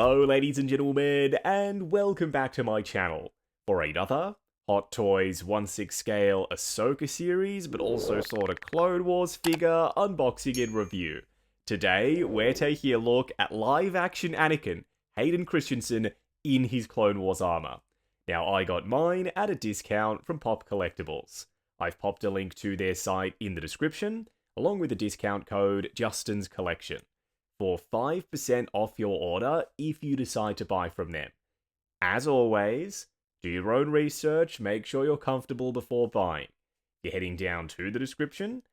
Hello ladies and gentlemen, and welcome back to my channel for another Hot Toys 1/6 scale Ahsoka series, but also sort of Clone Wars figure unboxing and review. Today, we're taking a look at live-action Anakin, Hayden Christensen, in his Clone Wars armor. Now, I got mine at a discount from Pop Collectibles. I've popped a link to their site in the description, along with the discount code Justin's Collection, for 5% off your order if you decide to buy from them. As always, do your own research, make sure you're comfortable before buying. You're heading down to the description.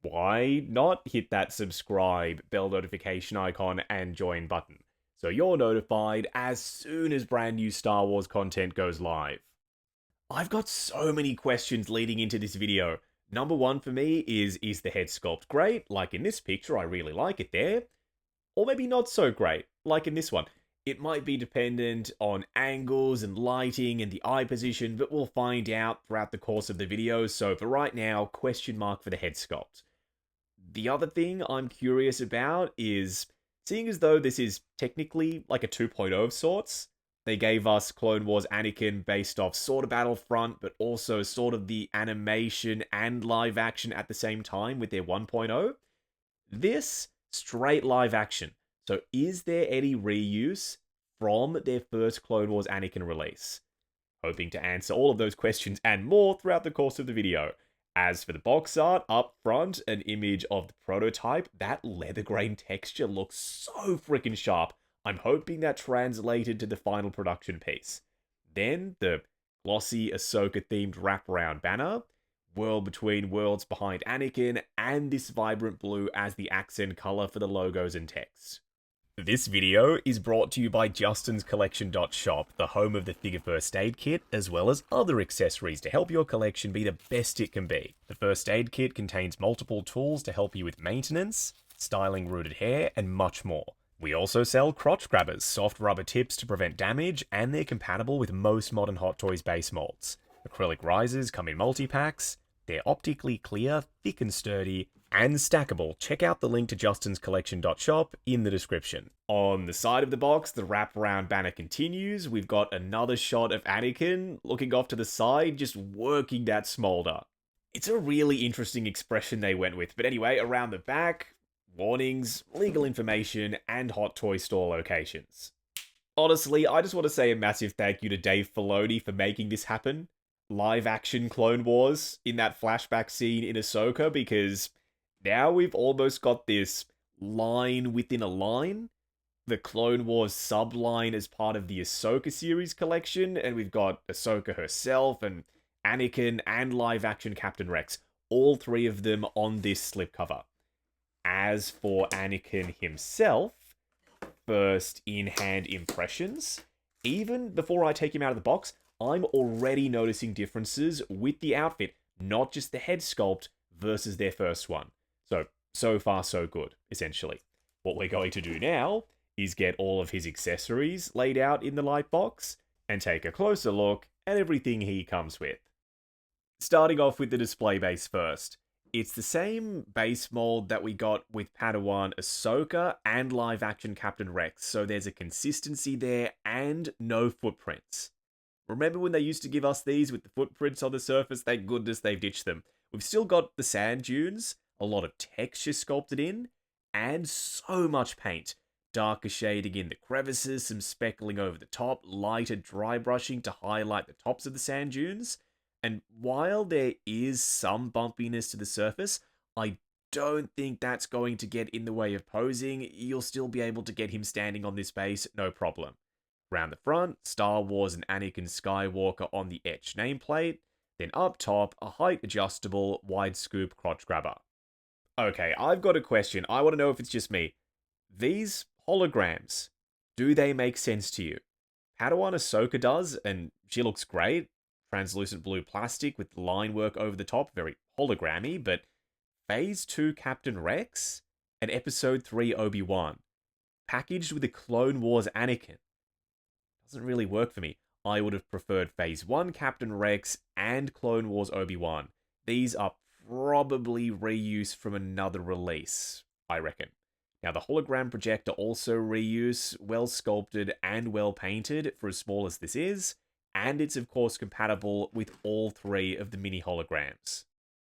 Why not hit that subscribe, bell notification icon, and join button, so you're notified as soon as brand new Star Wars content goes live. I've got so many questions leading into this video. Number one for me is the head sculpt great? Like in this picture, I really like it there. Or maybe not so great, like in this one. It might be dependent on angles and lighting and the eye position, but we'll find out throughout the course of the video, so for right now, question mark for the head sculpt. The other thing I'm curious about is, seeing as though this is technically like a 2.0 of sorts, they gave us Clone Wars Anakin based off sort of Battlefront, but also sort of the animation and live action at the same time with their 1.0. This straight live action. So is there any reuse from their first Clone Wars Anakin release? Hoping to answer all of those questions and more throughout the course of the video. As for the box art, up front, an image of the prototype. That leather grain texture looks so freaking sharp. I'm hoping that translated to the final production piece. Then the glossy Ahsoka themed wraparound banner. World between worlds behind Anakin, and this vibrant blue as the accent color for the logos and text. This video is brought to you by JustinsCollection.shop, the home of the figure first aid kit, as well as other accessories to help your collection be the best it can be. The first aid kit contains multiple tools to help you with maintenance, styling rooted hair, and much more. We also sell crotch grabbers, soft rubber tips to prevent damage, and they're compatible with most modern Hot Toys base molds. Acrylic risers come in multi-packs. They're optically clear, thick and sturdy, and stackable. Check out the link to JustinsCollection.shop in the description. On the side of the box, the wraparound banner continues. We've got another shot of Anakin looking off to the side, just working that smolder. It's a really interesting expression they went with. But anyway, around the back, warnings, legal information, and Hot Toy store locations. Honestly, I just want to say a massive thank you to Dave Filoni for making this happen. Live-action Clone Wars in that flashback scene in Ahsoka, because now we've almost got this line within a line. The Clone Wars subline as part of the Ahsoka series collection, and we've got Ahsoka herself and Anakin and live-action Captain Rex, all three of them on this slipcover. As for Anakin himself, first in-hand impressions, even before I take him out of the box, I'm already noticing differences with the outfit, not just the head sculpt versus their first one. So far so good, essentially. What we're going to do now is get all of his accessories laid out in the light box and take a closer look at everything he comes with. Starting off with the display base first. It's the same base mold that we got with Padawan Ahsoka and live-action Captain Rex, so there's a consistency there and no footprints. Remember when they used to give us these with the footprints on the surface? Thank goodness they've ditched them. We've still got the sand dunes, a lot of texture sculpted in, and so much paint. Darker shading in the crevices, some speckling over the top, lighter dry brushing to highlight the tops of the sand dunes. And while there is some bumpiness to the surface, I don't think that's going to get in the way of posing. You'll still be able to get him standing on this base, no problem. Around the front, Star Wars and Anakin Skywalker on the etched nameplate. Then up top, a height-adjustable, wide-scoop crotch grabber. Okay, I've got a question. I want to know if it's just me. These holograms, do they make sense to you? Padawan Ahsoka does, and she looks great. Translucent blue plastic with line work over the top, very hologrammy, but Phase 2 Captain Rex and Episode 3 Obi-Wan, packaged with a Clone Wars Anakin, doesn't really work for me. I would have preferred Phase 1 Captain Rex and Clone Wars Obi-Wan. These are probably reused from another release, I reckon. Now, the hologram projector also reuse, well sculpted and well painted for as small as this is, and it's of course compatible with all three of the mini holograms.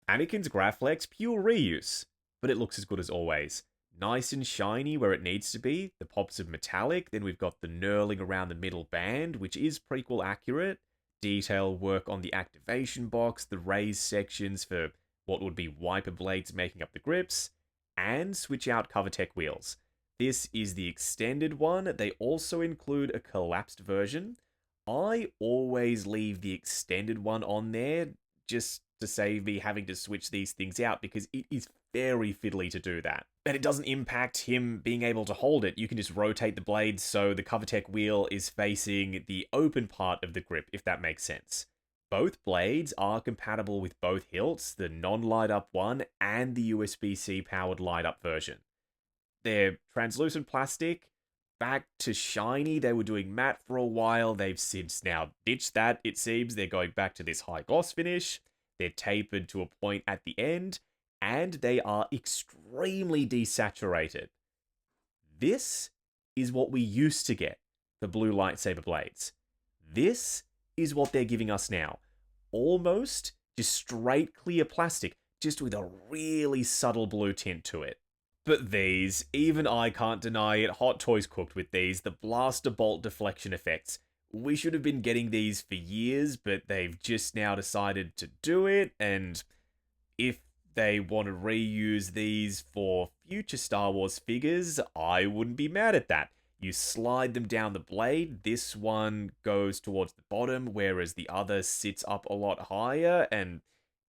Anakin's Graflex, pure reuse, but it looks as good as always. Nice and shiny where it needs to be, the pops of metallic, then we've got the knurling around the middle band, which is prequel accurate, detail work on the activation box, the raised sections for what would be wiper blades making up the grips, and switch out CoverTech wheels. This is the extended one. They also include a collapsed version. I always leave the extended one on there just to save me having to switch these things out because it is very fiddly to do that. And it doesn't impact him being able to hold it. You can just rotate the blades so the CoverTech wheel is facing the open part of the grip, if that makes sense. Both blades are compatible with both hilts, the non-light up one and the USB-C powered light up version. They're translucent plastic, back to shiny. They were doing matte for a while. They've since now ditched that, it seems. They're going back to this high gloss finish. They're tapered to a point at the end, and they are extremely desaturated. This is what we used to get, the blue lightsaber blades. This is what they're giving us now. Almost just straight clear plastic, just with a really subtle blue tint to it. But these, even I can't deny it, Hot Toys cooked with these, the blaster bolt deflection effects. We should have been getting these for years, but they've just now decided to do it, and if they want to reuse these for future Star Wars figures, I wouldn't be mad at that. You slide them down the blade, this one goes towards the bottom, whereas the other sits up a lot higher, and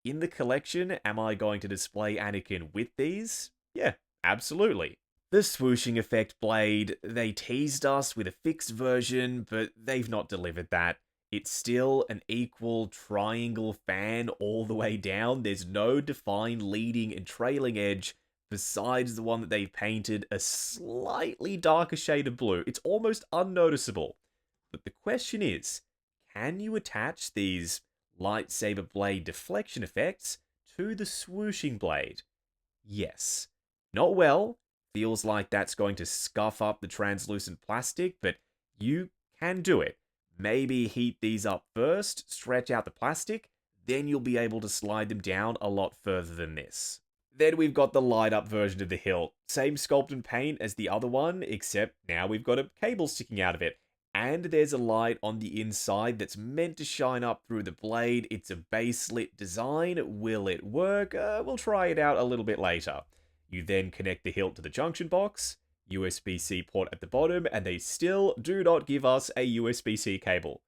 in the collection, am I going to display Anakin with these? Yeah, absolutely. The swooshing effect blade, they teased us with a fixed version, but they've not delivered that. It's still an equal triangle fan all the way down. There's no defined leading and trailing edge besides the one that they've painted a slightly darker shade of blue. It's almost unnoticeable. But the question is, can you attach these lightsaber blade deflection effects to the swooshing blade? Yes. Not well. Feels like that's going to scuff up the translucent plastic, but you can do it. Maybe heat these up first, stretch out the plastic, then you'll be able to slide them down a lot further than this. Then we've got the light up version of the hilt. Same sculpt and paint as the other one, except now we've got a cable sticking out of it. And there's a light on the inside that's meant to shine up through the blade. It's a base lit design. Will it work? We'll try it out a little bit later. You then connect the hilt to the junction box, USB-C port at the bottom, and they still do not give us a USB-C cable.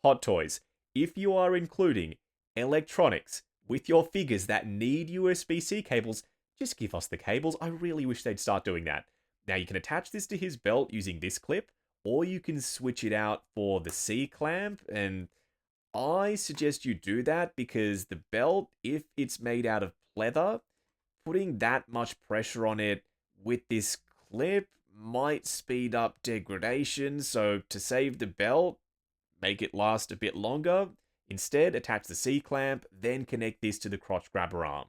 Hot Toys, if you are including electronics with your figures that need USB-C cables, just give us the cables. I really wish they'd start doing that. Now you can attach this to his belt using this clip, or you can switch it out for the C-clamp, and I suggest you do that because the belt, if it's made out of pleather, putting that much pressure on it with this clip might speed up degradation, so to save the belt, make it last a bit longer, instead attach the C-clamp, then connect this to the crotch grabber arm.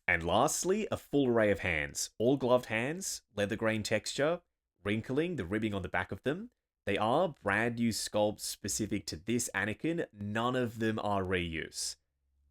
And lastly, a full array of hands. All gloved hands, leather grain texture, wrinkling, the ribbing on the back of them. They are brand new sculpts specific to this Anakin, none of them are reuse.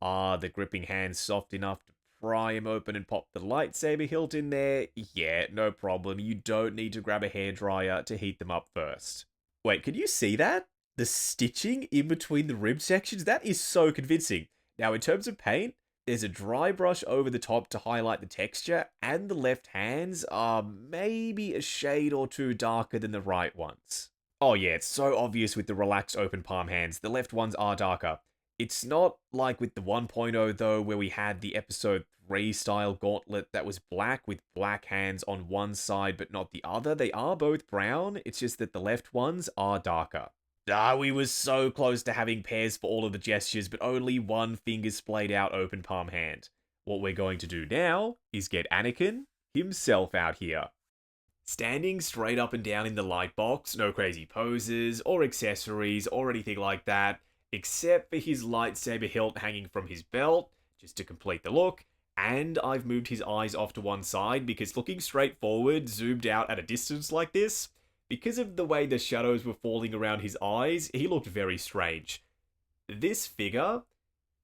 Are the gripping hands soft enough to pry him open and pop the lightsaber hilt in there? Yeah, no problem. You don't need to grab a hairdryer to heat them up first. Wait, can you see that? The stitching in between the rib sections? That is so convincing. Now, in terms of paint, there's a dry brush over the top to highlight the texture, and the left hands are maybe a shade or two darker than the right ones. Oh yeah, it's so obvious with the relaxed open palm hands. The left ones are darker. It's not like with the 1.0 though, where we had the episode 3 style gauntlet that was black with black hands on one side but not the other. They are both brown, it's just that the left ones are darker. We were so close to having pairs for all of the gestures, but only one finger splayed out open palm hand. What we're going to do now is get Anakin himself out here. Standing straight up and down in the light box, no crazy poses or accessories or anything like that, except for his lightsaber hilt hanging from his belt, just to complete the look, And I've moved his eyes off to one side because looking straight forward, zoomed out at a distance like this, because of the way the shadows were falling around his eyes, he looked very strange. This figure,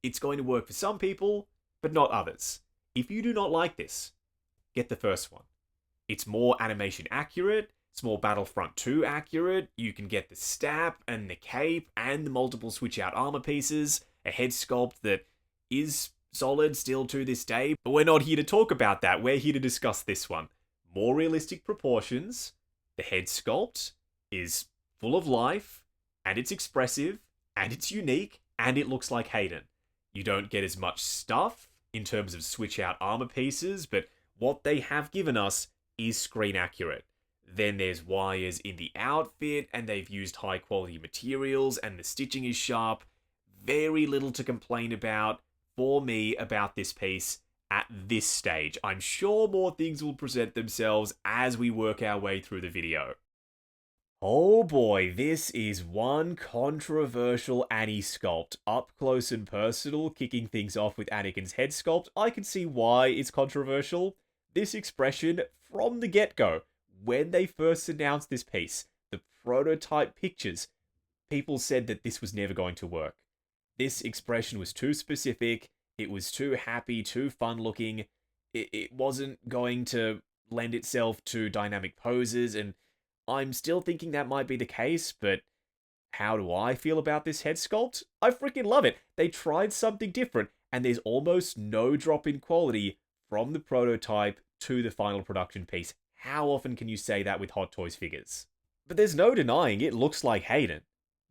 it's going to work for some people, but not others. If you do not like this, get the first one. It's more animation accurate, it's more Battlefront 2 accurate, you can get the stap and the cape and the multiple switch out armor pieces, a head sculpt that is solid still to this day, but we're not here to talk about that, we're here to discuss this one. More realistic proportions, the head sculpt is full of life, and it's expressive, and it's unique, and it looks like Hayden. You don't get as much stuff in terms of switch out armor pieces, but what they have given us is screen accurate. Then there's wires in the outfit, and they've used high quality materials, and the stitching is sharp. Very little to complain about for me about this piece at this stage. I'm sure more things will present themselves as we work our way through the video. Oh boy, this is one controversial Annie sculpt. Up close and personal, kicking things off with Anakin's head sculpt. I can see why it's controversial. This expression, from the get-go, when they first announced this piece, the prototype pictures, people said that this was never going to work. This expression was too specific, it was too happy, too fun-looking, it wasn't going to lend itself to dynamic poses, and I'm still thinking that might be the case, but how do I feel about this head sculpt? I freaking love it. They tried something different, and there's almost no drop in quality from the prototype to the final production piece. How often can you say that with Hot Toys figures? But there's no denying it looks like Hayden.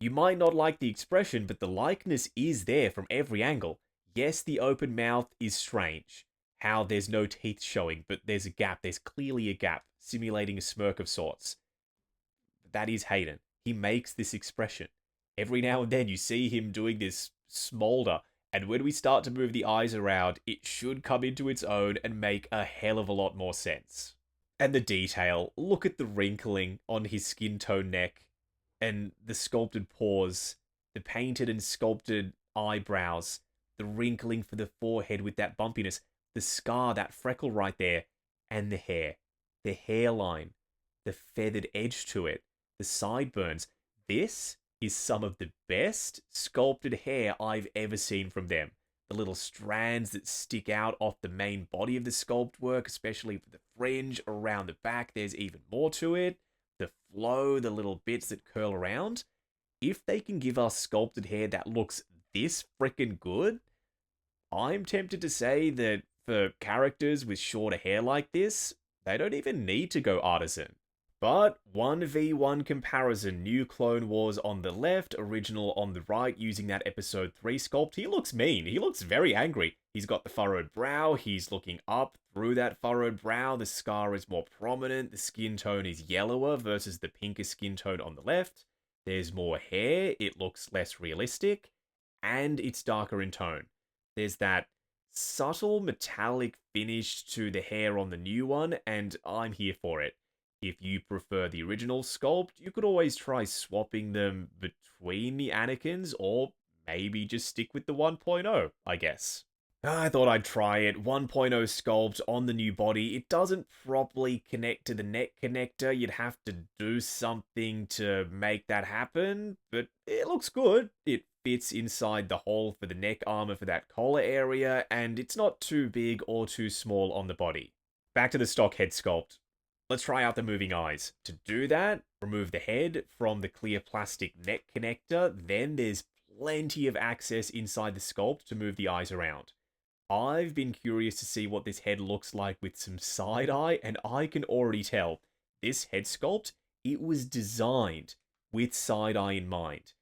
You might not like the expression, but the likeness is there from every angle. Yes, the open mouth is strange. How there's no teeth showing, but there's a gap. There's clearly a gap, simulating a smirk of sorts. That is Hayden. He makes this expression. Every now and then you see him doing this smolder, and when we start to move the eyes around, it should come into its own and make a hell of a lot more sense. And the detail, look at the wrinkling on his skin tone neck, and the sculpted paws, the painted and sculpted eyebrows, the wrinkling for the forehead with that bumpiness, the scar, that freckle right there, and the hair, the hairline, the feathered edge to it, the sideburns. This is some of the best sculpted hair I've ever seen from them. The little strands that stick out off the main body of the sculpt work, especially for the fringe around the back, there's even more to it. The flow, the little bits that curl around. If they can give us sculpted hair that looks this freaking good, I'm tempted to say that for characters with shorter hair like this, they don't even need to go artisan. But 1v1 comparison, new Clone Wars on the left, original on the right, using that episode 3 sculpt. He looks mean, he looks very angry. He's got the furrowed brow, he's looking up through that furrowed brow, the scar is more prominent, the skin tone is yellower versus the pinker skin tone on the left. There's more hair, it looks less realistic, and it's darker in tone. There's that subtle metallic finish to the hair on the new one, and I'm here for it. If you prefer the original sculpt, you could always try swapping them between the Anakins, or maybe just stick with the 1.0, I guess. I thought I'd try it. 1.0 sculpt on the new body. It doesn't properly connect to the neck connector. You'd have to do something to make that happen, but it looks good. It fits inside the hole for the neck armor for that collar area, and it's not too big or too small on the body. Back to the stock head sculpt. Let's try out the moving eyes. To do that, remove the head from the clear plastic neck connector, then there's plenty of access inside the sculpt to move the eyes around. I've been curious to see what this head looks like with some side eye, and I can already tell this head sculpt, it was designed with side eye in mind.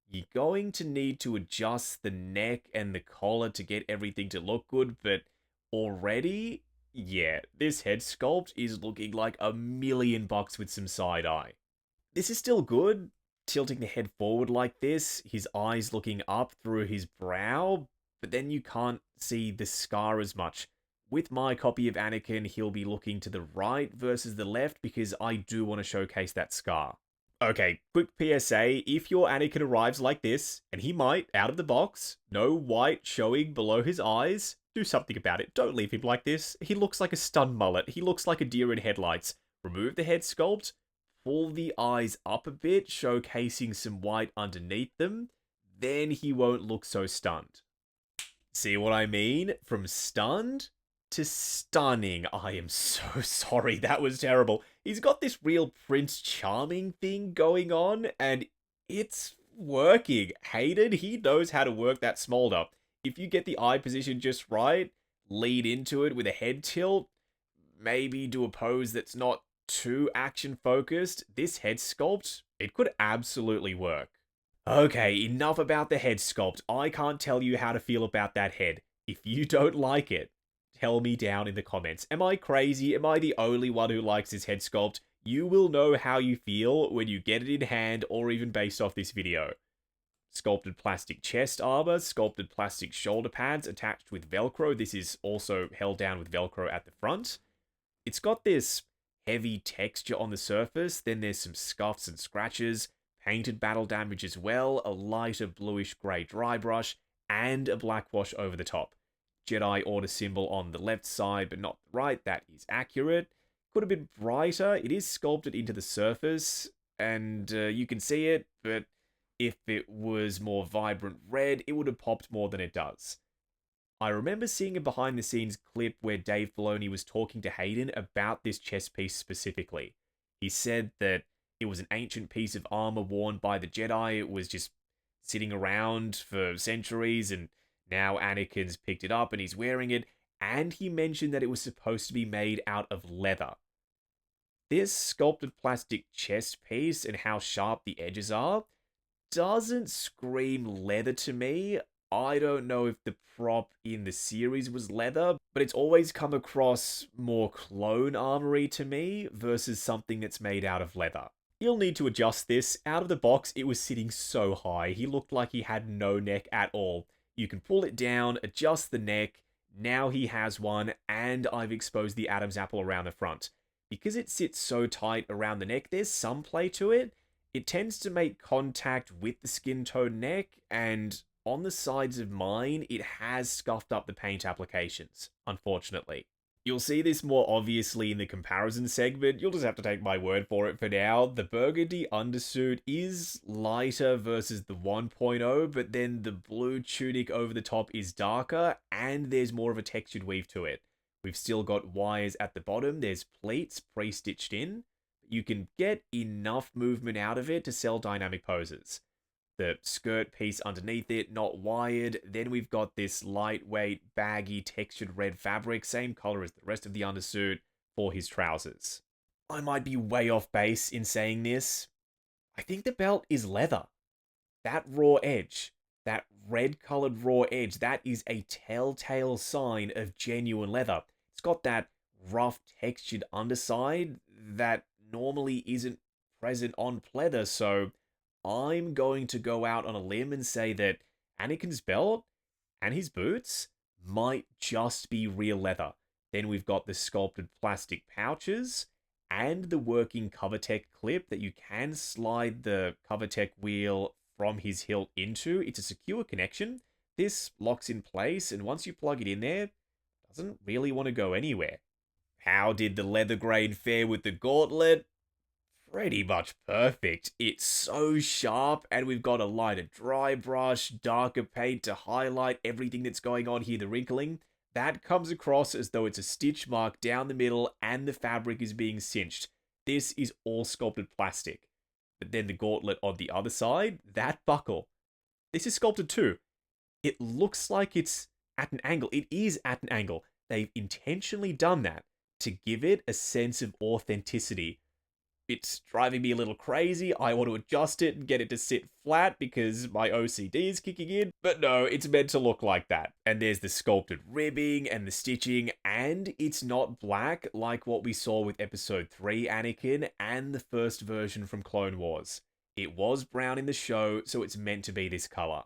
You're going to need to adjust the neck and the collar to get everything to look good, but already, yeah, this head sculpt is looking like $1,000,000 with some side eye. This is still good, tilting the head forward like this, his eyes looking up through his brow, but then you can't see the scar as much. With my copy of Anakin, he'll be looking to the right versus the left because I do want to showcase that scar. Okay, quick PSA, if your Anakin arrives like this, and he might, out of the box, no white showing below his eyes, do something about it. Don't leave him like this. He looks like a stunned mullet. He looks like a deer in headlights. Remove the head sculpt, pull the eyes up a bit, showcasing some white underneath them, then he won't look so stunned. See what I mean? From stunned to stunning. I am so sorry, that was terrible. He's got this real Prince Charming thing going on, and it's working. Hayden, he knows how to work that smolder. If you get the eye position just right, lead into it with a head tilt, maybe do a pose that's not too action focused, this head sculpt, it could absolutely work. Okay, enough about the head sculpt. I can't tell you how to feel about that head. If you don't like it, tell me down in the comments. Am I crazy? Am I the only one who likes this head sculpt? You will know how you feel when you get it in hand or even based off this video. Sculpted plastic chest armor, sculpted plastic shoulder pads attached with Velcro. This is also held down with Velcro at the front. It's got this heavy texture on the surface, then there's some scuffs and scratches, painted battle damage as well, a lighter bluish grey dry brush, and a black wash over the top. Jedi Order symbol on the left side, but not the right. That is accurate. Could have been brighter. It is sculpted into the surface, and you can see it, but if it was more vibrant red, it would have popped more than it does. I remember seeing a behind-the-scenes clip where Dave Filoni was talking to Hayden about this chest piece specifically. He said that it was an ancient piece of armor worn by the Jedi. It was just sitting around for centuries, and now Anakin's picked it up and he's wearing it, and he mentioned that it was supposed to be made out of leather. This sculpted plastic chest piece and how sharp the edges are doesn't scream leather to me. I don't know if the prop in the series was leather, but it's always come across more clone armory to me versus something that's made out of leather. You'll need to adjust this. Out of the box, it was sitting so high. He looked like he had no neck at all. You can pull it down, adjust the neck. Now he has one, and I've exposed the Adam's apple around the front. Because it sits so tight around the neck, there's some play to it. It tends to make contact with the skin tone neck, and on the sides of mine, it has scuffed up the paint applications, unfortunately. You'll see this more obviously in the comparison segment. You'll just have to take my word for it for now. The burgundy undersuit is lighter versus the 1.0, but then the blue tunic over the top is darker, and there's more of a textured weave to it. We've still got wires at the bottom. There's pleats pre-stitched in. You can get enough movement out of it to sell dynamic poses. The skirt piece underneath it, not wired. Then we've got this lightweight, baggy, textured red fabric, same color as the rest of the undersuit, for his trousers. I might be way off base in saying this. I think the belt is leather. That raw edge, that red-colored raw edge, that is a telltale sign of genuine leather. It's got that rough, textured underside that normally isn't present on pleather, so I'm going to go out on a limb and say that Anakin's belt and his boots might just be real leather. Then we've got the sculpted plastic pouches and the working CoverTech clip that you can slide the CoverTech wheel from his hilt into. It's a secure connection. This locks in place, and once you plug it in there, it doesn't really want to go anywhere. How did the leather grain fare with the gauntlet? Pretty much perfect. It's so sharp, and we've got a lighter dry brush, darker paint to highlight everything that's going on here, the wrinkling. That comes across as though it's a stitch mark down the middle and the fabric is being cinched. This is all sculpted plastic. But then the gauntlet on the other side, that buckle, this is sculpted too. It looks like it's at an angle. It is at an angle. They've intentionally done that to give it a sense of authenticity. It's driving me a little crazy. I want to adjust it and get it to sit flat because my OCD is kicking in. But no, it's meant to look like that. And there's the sculpted ribbing and the stitching, and it's not black like what we saw with Episode 3 Anakin and the first version from Clone Wars. It was brown in the show, so it's meant to be this color.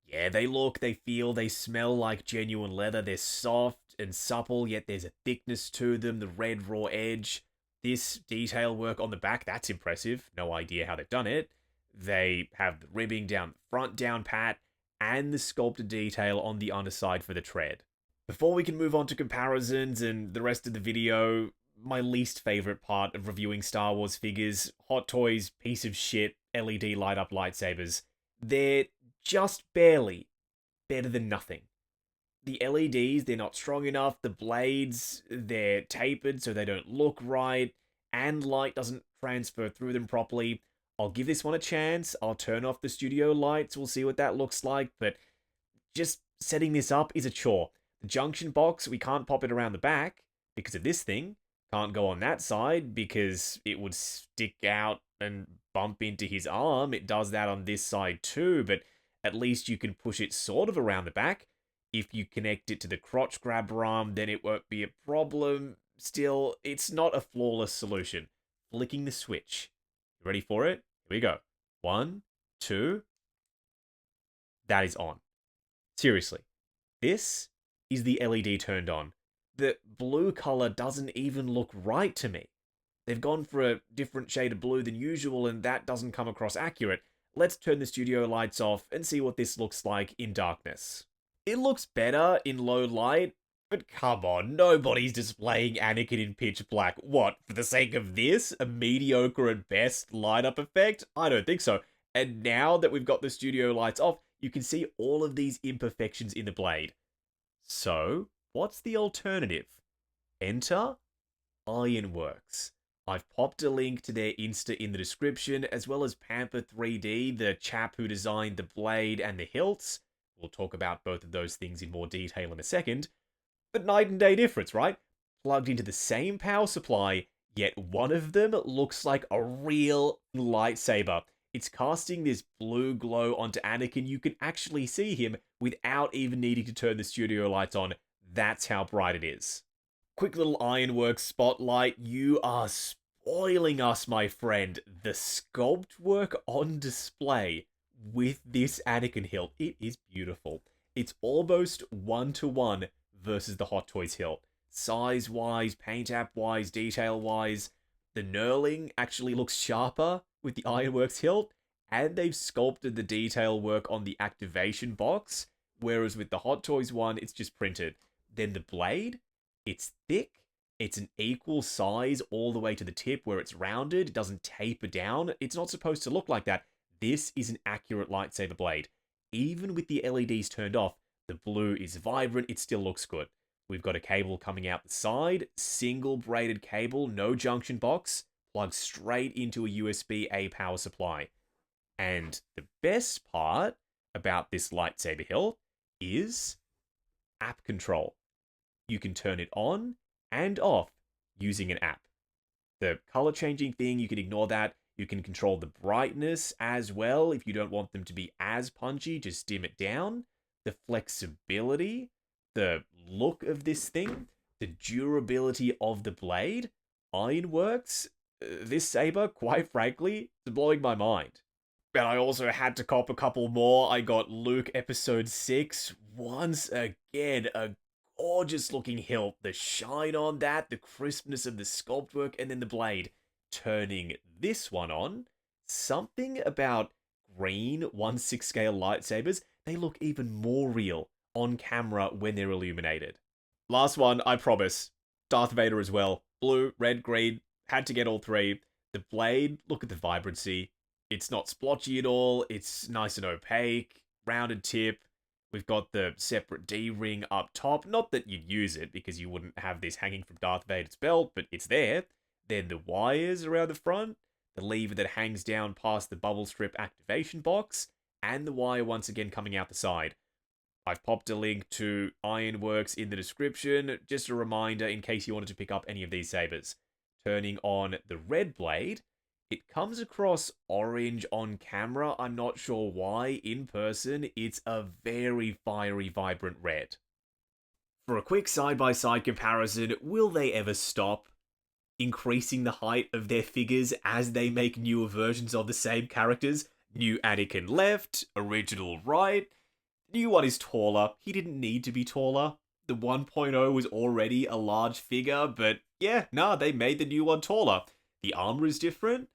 Yeah, they look, they feel, they smell like genuine leather. They're soft and supple, yet there's a thickness to them, the red raw edge. this detail work on the back, that's impressive. No idea how they've done it. They have the ribbing down the front down pat, and the sculpted detail on the underside for the tread. Before we can move on to comparisons and the rest of the video, my least favorite part of reviewing Star Wars figures, Hot Toys, piece of shit, LED light-up lightsabers. They're just barely better than nothing. The LEDs, they're not strong enough, the blades, they're tapered so they don't look right, and light doesn't transfer through them properly. I'll give this one a chance, I'll turn off the studio lights, we'll see what that looks like, but just setting this up is a chore. The junction box, we can't pop it around the back because of this thing. Can't go on that side because it would stick out and bump into his arm. It does that on this side too, but at least you can push it sort of around the back. If you connect it to the crotch grabber arm, then it won't be a problem. Still, it's not a flawless solution. Flicking the switch. Ready for it? Here we go. 1, 2. That is on. Seriously. This is the LED turned on. The blue color doesn't even look right to me. They've gone for a different shade of blue than usual, and that doesn't come across accurate. Let's turn the studio lights off and see what this looks like in darkness. It looks better in low light, but come on, nobody's displaying Anakin in pitch black. What, for the sake of this? A mediocre at best light-up effect? I don't think so. And now that we've got the studio lights off, you can see all of these imperfections in the blade. So, what's the alternative? Enter Ironworks. I've popped a link to their Insta in the description, as well as Panther 3D, the chap who designed the blade and the hilts. We'll talk about both of those things in more detail in a second. But night and day difference, right? Plugged into the same power supply, yet one of them looks like a real lightsaber. It's casting this blue glow onto Anakin. You can actually see him without even needing to turn the studio lights on. That's how bright it is. Quick little Ironworks spotlight. You are spoiling us, my friend. The sculpt work on display with this Anakin hilt, it is beautiful. It's almost 1-to-1 versus the Hot Toys hilt. Size-wise, paint app-wise, detail-wise, the knurling actually looks sharper with the Ironworks hilt, and they've sculpted the detail work on the activation box, whereas with the Hot Toys one, it's just printed. Then the blade, it's thick, it's an equal size all the way to the tip where it's rounded, it doesn't taper down, it's not supposed to look like that. This is an accurate lightsaber blade. Even with the LEDs turned off, the blue is vibrant, it still looks good. We've got a cable coming out the side, single braided cable, no junction box, plugs straight into a USB-A power supply. And the best part about this lightsaber hilt is app control. You can turn it on and off using an app. The color changing thing, you can ignore that. You can control the brightness as well. If you don't want them to be as punchy, just dim it down. The flexibility, the look of this thing, the durability of the blade, Ironworks, this saber, quite frankly, is blowing my mind. And I also had to cop a couple more. I got Luke Episode 6. Once again, a gorgeous looking hilt. The shine on that, the crispness of the sculpt work, and then the blade. Turning this one on, something about green 1/6 scale lightsabers, they look even more real on camera when they're illuminated. Last one, I promise. Darth Vader as well. Blue, red, green. Had to get all three. The blade, look at the vibrancy. It's not splotchy at all. It's nice and opaque. Rounded tip. We've got the separate D-ring up top. Not that you'd use it, because you wouldn't have this hanging from Darth Vader's belt, but it's there. Then the wires around the front. The lever that hangs down past the bubble strip activation box. And the wire once again coming out the side. I've popped a link to Ironworks in the description. Just a reminder in case you wanted to pick up any of these sabers. Turning on the red blade. It comes across orange on camera. I'm not sure why. In person, it's a very fiery, vibrant red. For a quick side-by-side comparison, will they ever stop increasing the height of their figures as they make newer versions of the same characters? New Anakin left, original right. New one is taller. He didn't need to be taller. The 1.0 was already a large figure, but yeah, nah, they made the new one taller. The armor is different.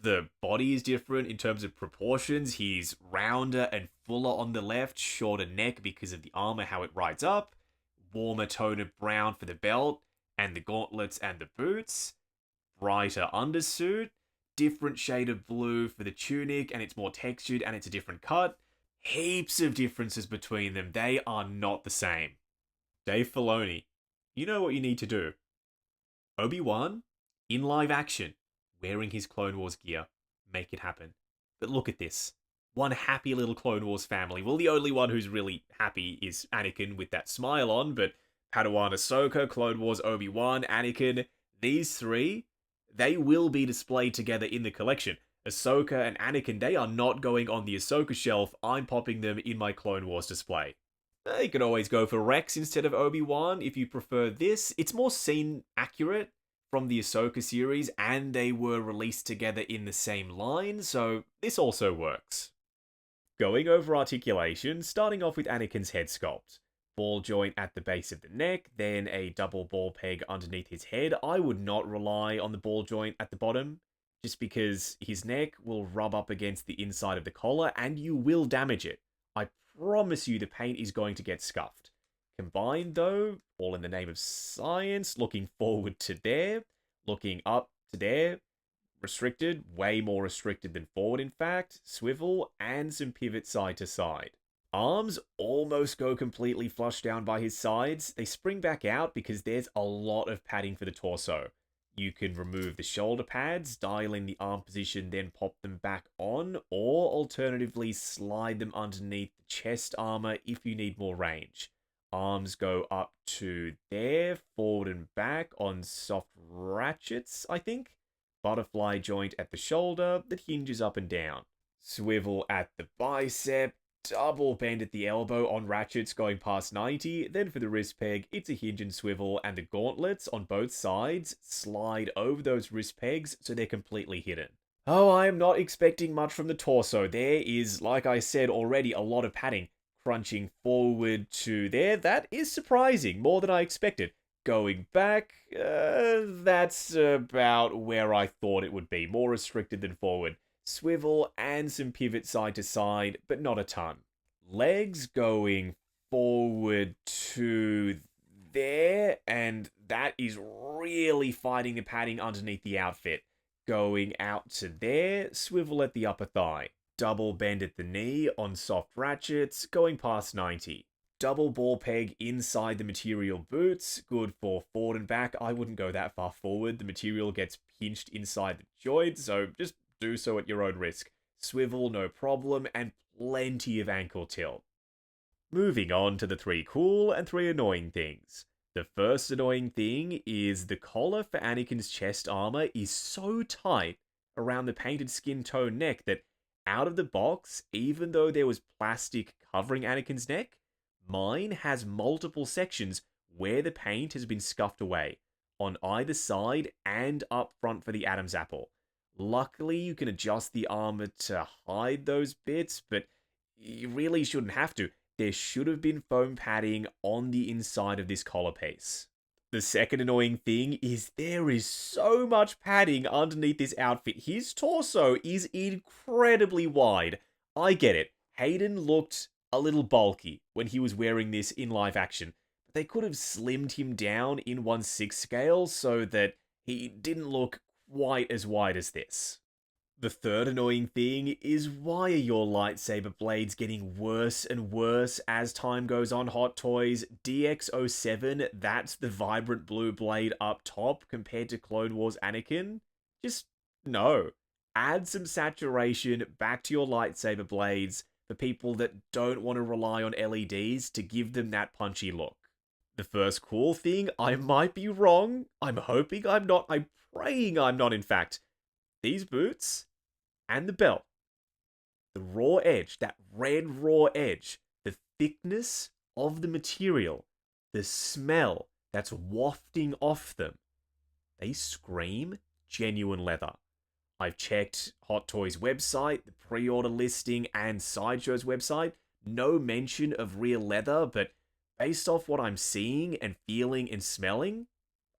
The body is different in terms of proportions. He's rounder and fuller on the left, shorter neck because of the armor, how it rides up, warmer tone of brown for the belt and the gauntlets and the boots, brighter undersuit, different shade of blue for the tunic, and it's more textured and it's a different cut. Heaps of differences between them. They are not the same. Dave Filoni, you know what you need to do. Obi-Wan, in live action, wearing his Clone Wars gear. Make it happen. But look at this. One happy little Clone Wars family. Well, the only one who's really happy is Anakin with that smile on, but Padawan Ahsoka, Clone Wars Obi-Wan, Anakin, these three, they will be displayed together in the collection. Ahsoka and Anakin, they are not going on the Ahsoka shelf. I'm popping them in my Clone Wars display. You can always go for Rex instead of Obi-Wan if you prefer this. It's more scene accurate from the Ahsoka series, and they were released together in the same line, so this also works. Going over articulation, starting off with Anakin's head sculpt. Ball joint at the base of the neck, then a double ball peg underneath his head. I would not rely on the ball joint at the bottom, just because his neck will rub up against the inside of the collar, and you will damage it. I promise you the paint is going to get scuffed. Combined though, all in the name of science, looking forward to there, looking up to there, restricted, way more restricted than forward in fact, swivel, and some pivot side to side. Arms almost go completely flush down by his sides. They spring back out because there's a lot of padding for the torso. You can remove the shoulder pads, dial in the arm position, then pop them back on, or alternatively slide them underneath the chest armor if you need more range. Arms go up to there, forward and back on soft ratchets, I think. Butterfly joint at the shoulder that hinges up and down. Swivel at the bicep, double bend at the elbow on ratchets going past 90. Then for the wrist peg, it's a hinge and swivel, and the gauntlets on both sides slide over those wrist pegs so they're completely hidden. Oh, I am not expecting much from the torso. There is, like I said already, a lot of padding. Crunching forward to there, that is surprising, more than I expected. Going back, that's about where I thought it would be, more restricted than forward. Swivel and some pivot side to side, but not a ton. Legs going forward to there, and that is really fighting the padding underneath the outfit. Going out to there, swivel at the upper thigh. Double bend at the knee on soft ratchets, going past 90. Double ball peg inside the material boots, good for forward and back. I wouldn't go that far forward. The material gets pinched inside the joint, so just do so at your own risk. Swivel, no problem, and plenty of ankle tilt. Moving on to the 3 cool and 3 annoying things. The first annoying thing is the collar for Anakin's chest armor is so tight around the painted skin tone neck that out of the box, even though there was plastic covering Anakin's neck, mine has multiple sections where the paint has been scuffed away, on either side and up front for the Adam's apple. Luckily, you can adjust the armor to hide those bits, but you really shouldn't have to. There should have been foam padding on the inside of this collar piece. The second annoying thing is there is so much padding underneath this outfit. His torso is incredibly wide. I get it. Hayden looked a little bulky when he was wearing this in live action. But they could have slimmed him down in 1/6 scale so that he didn't look quite as wide as this. The third annoying thing is, why are your lightsaber blades getting worse and worse as time goes on, Hot Toys? DX07, that's the vibrant blue blade up top compared to Clone Wars Anakin? Just no. Add some saturation back to your lightsaber blades for people that don't want to rely on LEDs to give them that punchy look. The first cool thing, I might be wrong. I'm hoping I'm not. I'm praying I'm not, in fact. These boots and the belt, the raw edge, that red raw edge, the thickness of the material, the smell that's wafting off them, they scream genuine leather. I've checked Hot Toys website, the pre-order listing, and Sideshow's website. No mention of real leather, but based off what I'm seeing and feeling and smelling,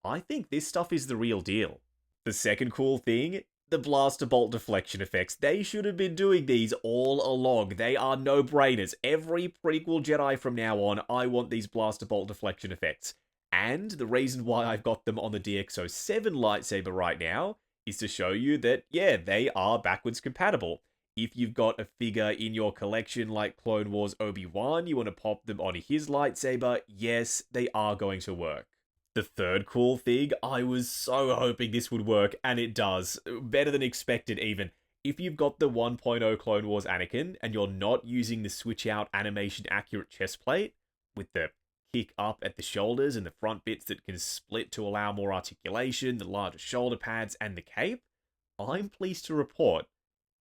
I think this stuff is the real deal. The second cool thing, the blaster bolt deflection effects. They should have been doing these all along. They are no-brainers. Every prequel Jedi from now on, I want these blaster bolt deflection effects. And the reason why I've got them on the DX07 lightsaber right now is to show you that, yeah, they are backwards compatible. If you've got a figure in your collection like Clone Wars Obi-Wan, you want to pop them on his lightsaber, yes, they are going to work. The third cool thing, I was so hoping this would work, and it does. Better than expected, even. If you've got the 1.0 Clone Wars Anakin, and you're not using the switch-out animation-accurate chest plate, with the kick up at the shoulders and the front bits that can split to allow more articulation, the larger shoulder pads, and the cape, I'm pleased to report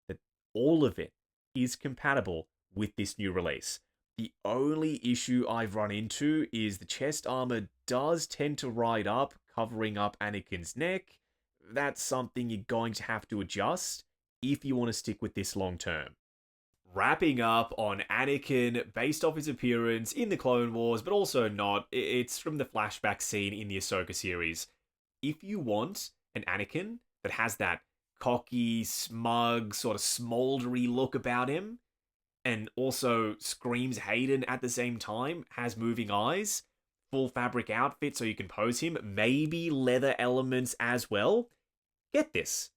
that all of it is compatible with this new release. The only issue I've run into is the chest armor does tend to ride up, covering up Anakin's neck. That's something you're going to have to adjust if you want to stick with this long term. Wrapping up on Anakin, based off his appearance in the Clone Wars, but also not, it's from the flashback scene in the Ahsoka series. If you want an Anakin that has that cocky, smug, sort of smoldery look about him, and also screams Hayden at the same time, has moving eyes, full fabric outfit so you can pose him, maybe leather elements as well, get this.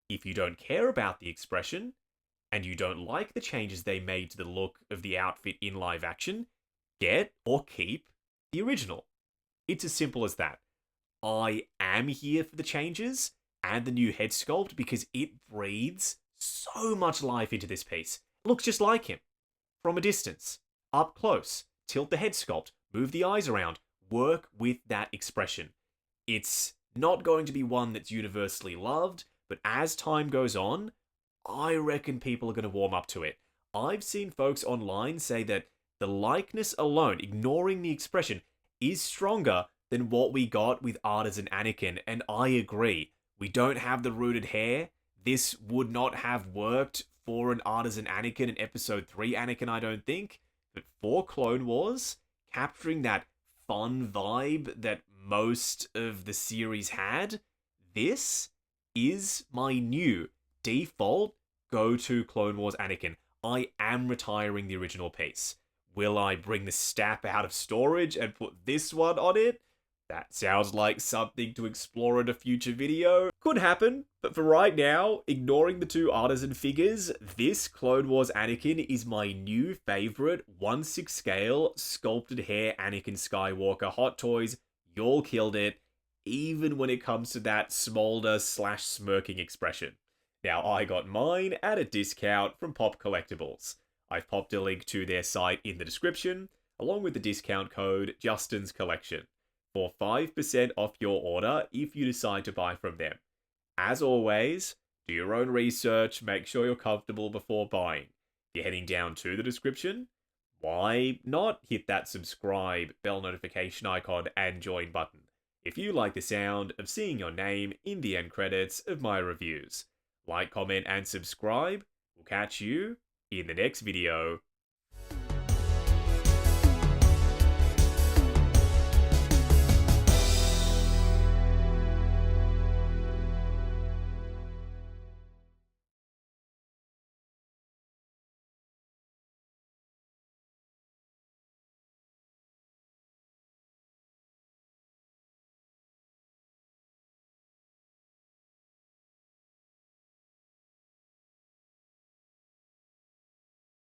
If you don't care about the expression, and you don't like the changes they made to the look of the outfit in live action, get or keep the original. It's as simple as that. I am here for the changes and the new head sculpt because it breathes so much life into this piece. It looks just like him. From a distance, up close, tilt the head sculpt, move the eyes around, work with that expression. It's not going to be one that's universally loved, but as time goes on, I reckon people are going to warm up to it. I've seen folks online say that the likeness alone, ignoring the expression, is stronger than what we got with Artisan Anakin, and I agree. We don't have the rooted hair. This would not have worked for an Artisan Anakin in Episode 3 Anakin, I don't think. But for Clone Wars, capturing that fun vibe that most of the series had, this is my new default go-to Clone Wars Anakin. I am retiring the original piece. Will I bring the stap out of storage and put this one on it? That sounds like something to explore in a future video. Could happen, but for right now, ignoring the two Artisan figures, this Clone Wars Anakin is my new favorite 1/6 scale sculpted hair Anakin Skywalker Hot Toys. Y'all killed it, even when it comes to that smolder / smirking expression. Now, I got mine at a discount from Pop Collectibles. I've popped a link to their site in the description, along with the discount code Justin's Collection, for 5% off your order if you decide to buy from them. As always, do your own research, make sure you're comfortable before buying. If you're heading down to the description, why not hit that subscribe, bell notification icon, and join button if you like the sound of seeing your name in the end credits of my reviews. Like, comment, and subscribe. We'll catch you in the next video.